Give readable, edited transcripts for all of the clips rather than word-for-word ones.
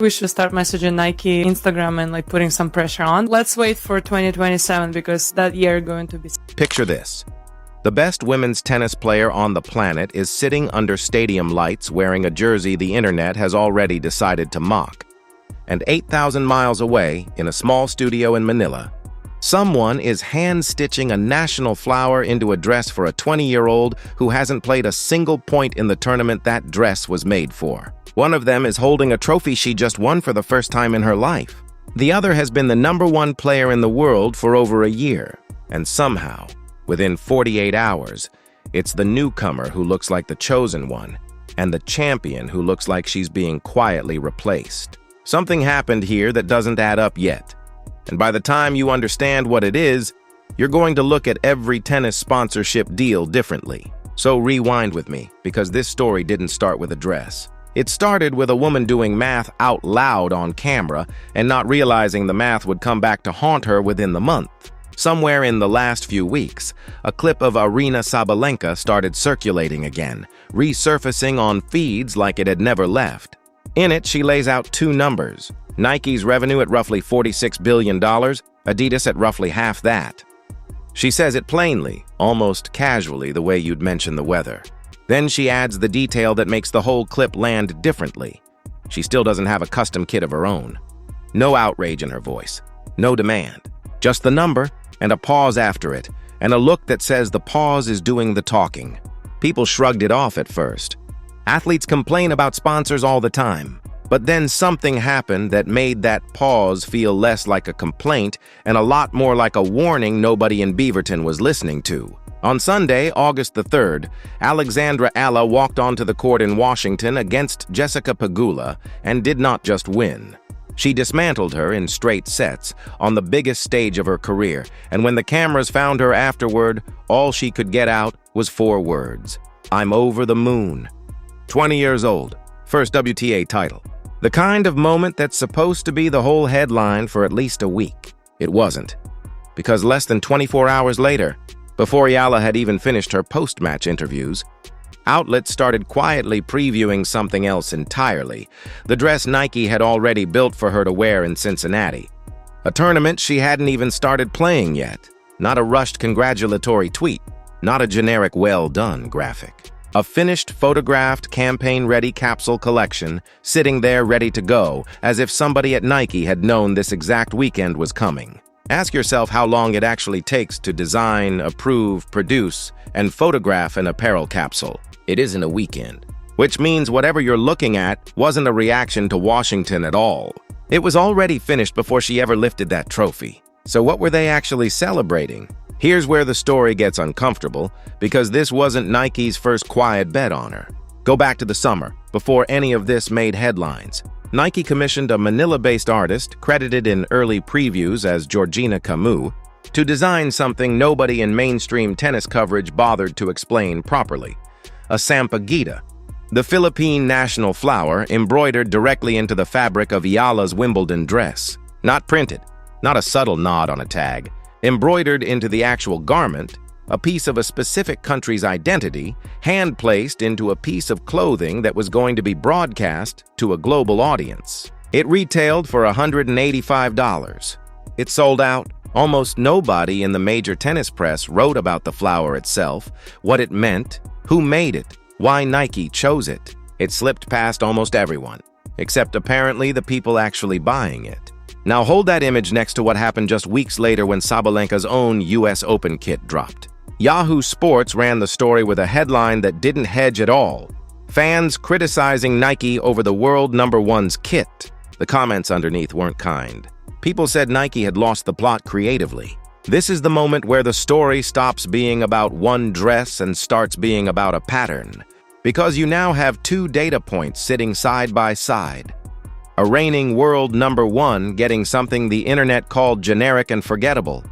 We should start messaging Nike, Instagram, and like putting some pressure on. Let's wait for 2027 because that year going to be... Picture this. The best women's tennis player on the planet is sitting under stadium lights wearing a jersey the internet has already decided to mock. And 8,000 miles away, in a small studio in Manila, someone is hand-stitching a national flower into a dress for a 20-year-old who hasn't played a single point in the tournament that dress was made for. One of them is holding a trophy she just won for the first time in her life. The other has been the #1 player in the world for over a year. And somehow, within 48 hours, it's the newcomer who looks like the chosen one, and the champion who looks like she's being quietly replaced. Something happened here that doesn't add up yet. And by the time you understand what it is, you're going to look at every tennis sponsorship deal differently. So rewind with me, because this story didn't start with a dress. It started with a woman doing math out loud on camera and not realizing the math would come back to haunt her within the month. Somewhere in the last few weeks, a clip of Aryna Sabalenka started circulating again, resurfacing on feeds like it had never left. In it, she lays out two numbers: Nike's revenue at roughly $46 billion, Adidas at roughly half that. She says it plainly, almost casually, the way you'd mention the weather. Then she adds the detail that makes the whole clip land differently. She still doesn't have a custom kit of her own. No outrage in her voice, no demand. Just the number and a pause after it, and a look that says the pause is doing the talking. People shrugged it off at first. Athletes complain about sponsors all the time. But then something happened that made that pause feel less like a complaint and a lot more like a warning nobody in Beaverton was listening to. On Sunday, August the 3rd, Alexandra Eala walked onto the court in Washington against Jessica Pegula and did not just win. She dismantled her in straight sets on the biggest stage of her career, and when the cameras found her afterward, all she could get out was 4 words: "I'm over the moon." 20 years old, first WTA title. The kind of moment that's supposed to be the whole headline for at least a week. It wasn't, because less than 24 hours later, before Eala had even finished her post-match interviews, outlets started quietly previewing something else entirely: the dress Nike had already built for her to wear in Cincinnati. A tournament she hadn't even started playing yet. Not a rushed congratulatory tweet, not a generic "well done" graphic. A finished, photographed, campaign-ready capsule collection sitting there ready to go, as if somebody at Nike had known this exact weekend was coming. Ask yourself how long it actually takes to design, approve, produce, and photograph an apparel capsule. It isn't a weekend. Which means whatever you're looking at wasn't a reaction to Washington at all. It was already finished before she ever lifted that trophy. So what were they actually celebrating? Here's where the story gets uncomfortable, because this wasn't Nike's first quiet bet on her. Go back to the summer, before any of this made headlines. Nike commissioned a Manila-based artist, credited in early previews as Georgina Camus, to design something nobody in mainstream tennis coverage bothered to explain properly: a sampaguita, the Philippine national flower embroidered directly into the fabric of Eala's Wimbledon dress. Not printed, not a subtle nod on a tag. Embroidered into the actual garment, a piece of a specific country's identity, hand-placed into a piece of clothing that was going to be broadcast to a global audience. It retailed for $185. It sold out. Almost nobody in the major tennis press wrote about the flower itself, what it meant, who made it, why Nike chose it. It slipped past almost everyone, except apparently the people actually buying it. Now hold that image next to what happened just weeks later when Sabalenka's own US Open kit dropped. Yahoo Sports ran the story with a headline that didn't hedge at all: "Fans criticizing Nike over the world #1's kit." The comments underneath weren't kind. People said Nike had lost the plot creatively. This is the moment where the story stops being about one dress and starts being about a pattern. Because you now have 2 data points sitting side by side. A reigning world #1 getting something the internet called generic and forgettable,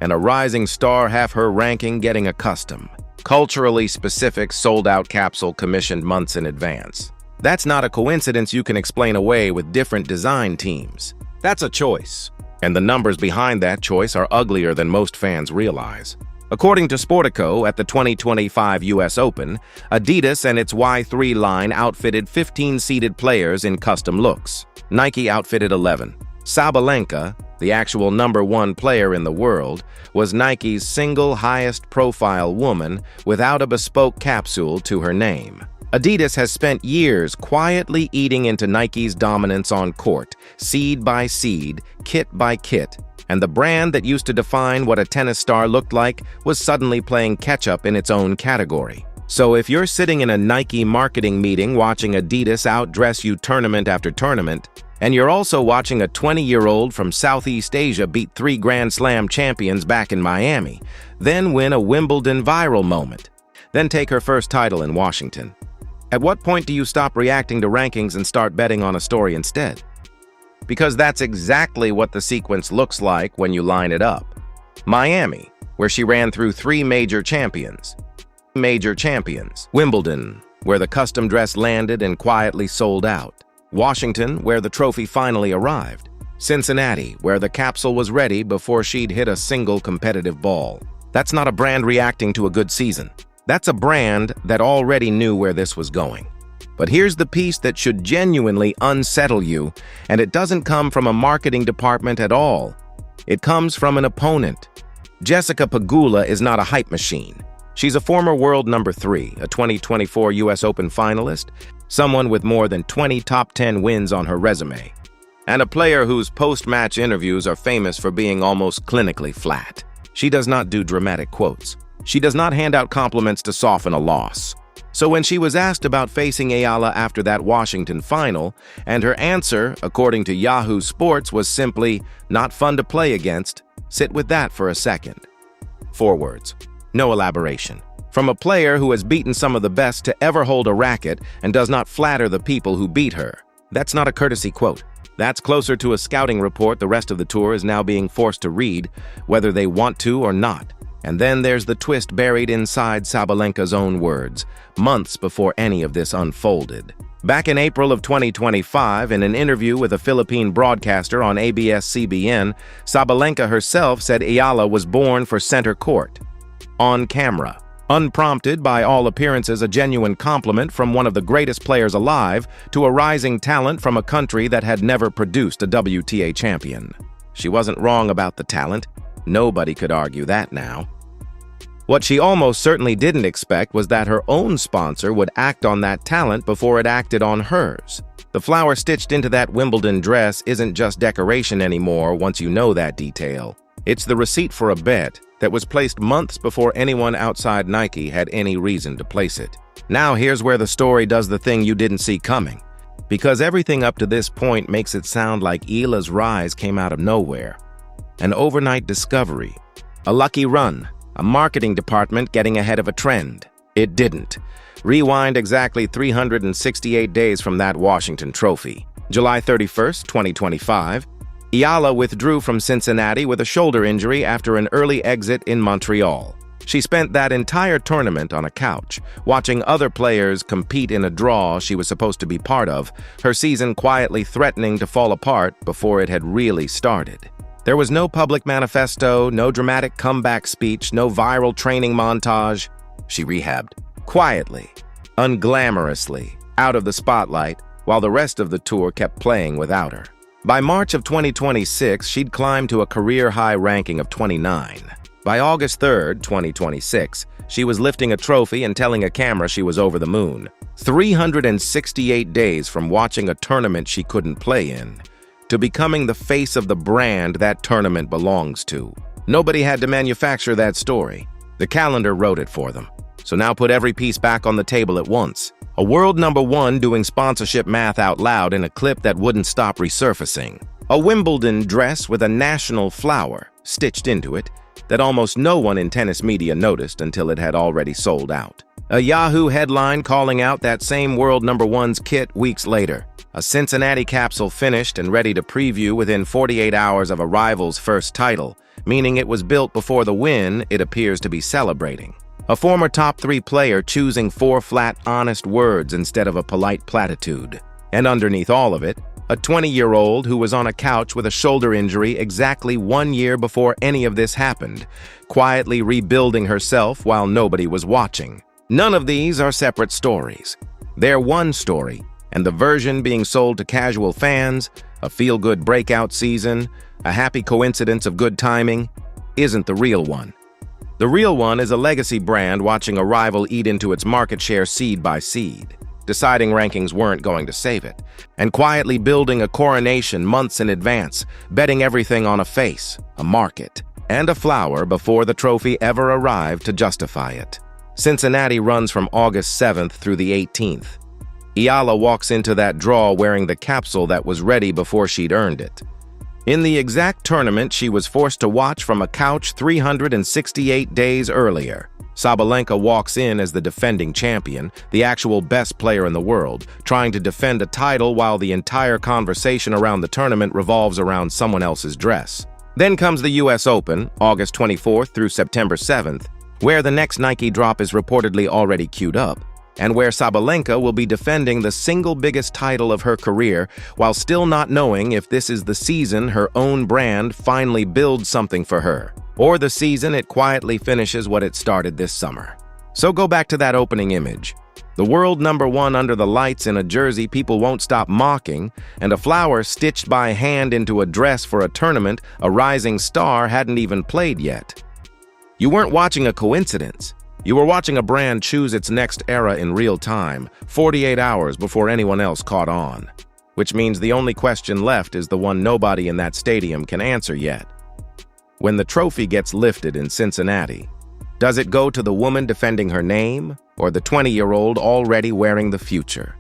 and a rising star half her ranking getting a custom, culturally specific sold-out capsule commissioned months in advance. That's not a coincidence you can explain away with different design teams. That's a choice, and the numbers behind that choice are uglier than most fans realize. According to Sportico, at the 2025 US Open, Adidas and its Y3 line outfitted 15 seeded players in custom looks. Nike outfitted 11. Sabalenka, the actual #1 player in the world, was Nike's single highest profile woman without a bespoke capsule to her name. Adidas has spent years quietly eating into Nike's dominance on court, seed by seed, kit by kit, and the brand that used to define what a tennis star looked like was suddenly playing catch-up in its own category. So if you're sitting in a Nike marketing meeting watching Adidas outdress you tournament after tournament, and you're also watching a 20-year-old from Southeast Asia beat 3 Grand Slam champions back in Miami, then win a Wimbledon viral moment, then take her first title in Washington, at what point do you stop reacting to rankings and start betting on a story instead? Because that's exactly what the sequence looks like when you line it up. Miami, where she ran through 3 major champions. Wimbledon, where the custom dress landed and quietly sold out. Washington, where the trophy finally arrived. Cincinnati, where the capsule was ready before she'd hit a single competitive ball. That's not a brand reacting to a good season. That's a brand that already knew where this was going. But here's the piece that should genuinely unsettle you, and it doesn't come from a marketing department at all. It comes from an opponent. Jessica Pegula is not a hype machine. She's a former world #3, a 2024 US Open finalist, someone with more than 20 top 10 wins on her resume, and a player whose post-match interviews are famous for being almost clinically flat. She does not do dramatic quotes. She does not hand out compliments to soften a loss. So when she was asked about facing Eala after that Washington final, and her answer, according to Yahoo Sports, was simply, "Not fun to play against," sit with that for a second. 4 words. No elaboration. From a player who has beaten some of the best to ever hold a racket and does not flatter the people who beat her. That's not a courtesy quote. That's closer to a scouting report the rest of the tour is now being forced to read, whether they want to or not. And then there's the twist buried inside Sabalenka's own words, months before any of this unfolded. Back in April of 2025, in an interview with a Philippine broadcaster on ABS-CBN, Sabalenka herself said Eala was born for center court. On camera. Unprompted, by all appearances a genuine compliment from one of the greatest players alive to a rising talent from a country that had never produced a WTA champion. She wasn't wrong about the talent. Nobody could argue that now. What she almost certainly didn't expect was that her own sponsor would act on that talent before it acted on hers. The flower stitched into that Wimbledon dress isn't just decoration anymore once you know that detail. It's the receipt for a bet that was placed months before anyone outside Nike had any reason to place it. Now here's where the story does the thing you didn't see coming. Because everything up to this point makes it sound like Eala's rise came out of nowhere. An overnight discovery. A lucky run. A marketing department getting ahead of a trend. It didn't. Rewind exactly 368 days from that Washington trophy. July 31st, 2025, Eala withdrew from Cincinnati with a shoulder injury after an early exit in Montreal. She spent that entire tournament on a couch, watching other players compete in a draw she was supposed to be part of, her season quietly threatening to fall apart before it had really started. There was no public manifesto, no dramatic comeback speech, no viral training montage. She rehabbed, quietly, unglamorously, out of the spotlight, while the rest of the tour kept playing without her. By March of 2026, she'd climbed to a career-high ranking of 29. By August 3rd, 2026, she was lifting a trophy and telling a camera she was over the moon. 368 days from watching a tournament she couldn't play in, to becoming the face of the brand that tournament belongs to. Nobody had to manufacture that story. The calendar wrote it for them. So now put every piece back on the table at once. A world #1 doing sponsorship math out loud in a clip that wouldn't stop resurfacing. A Wimbledon dress with a national flower stitched into it that almost no one in tennis media noticed until it had already sold out. A Yahoo headline calling out that same world #1's kit weeks later. A Cincinnati capsule finished and ready to preview within 48 hours of a rival's first title, meaning it was built before the win it appears to be celebrating. A former top 3 player choosing 4 flat, honest words instead of a polite platitude. And underneath all of it, a 20-year-old who was on a couch with a shoulder injury exactly 1 year before any of this happened, quietly rebuilding herself while nobody was watching. None of these are separate stories. They're one story, and the version being sold to casual fans, a feel-good breakout season, a happy coincidence of good timing, isn't the real one. The real one is a legacy brand watching a rival eat into its market share seed by seed, deciding rankings weren't going to save it, and quietly building a coronation months in advance, betting everything on a face, a market, and a flower before the trophy ever arrived to justify it. Cincinnati runs from August 7th through the 18th. Eala walks into that draw wearing the capsule that was ready before she'd earned it. In the exact tournament she was forced to watch from a couch 368 days earlier, Sabalenka walks in as the defending champion, the actual best player in the world, trying to defend a title while the entire conversation around the tournament revolves around someone else's dress. Then comes the US Open, August 24th through September 7th, where the next Nike drop is reportedly already queued up, and where Sabalenka will be defending the single biggest title of her career while still not knowing if this is the season her own brand finally builds something for her, or the season it quietly finishes what it started this summer. So go back to that opening image. The world #1 under the lights in a jersey people won't stop mocking, and a flower stitched by hand into a dress for a tournament a rising star hadn't even played yet. You weren't watching a coincidence. You were watching a brand choose its next era in real time, 48 hours before anyone else caught on. Which means the only question left is the one nobody in that stadium can answer yet. When the trophy gets lifted in Cincinnati, does it go to the woman defending her name, or the 20-year-old already wearing the future?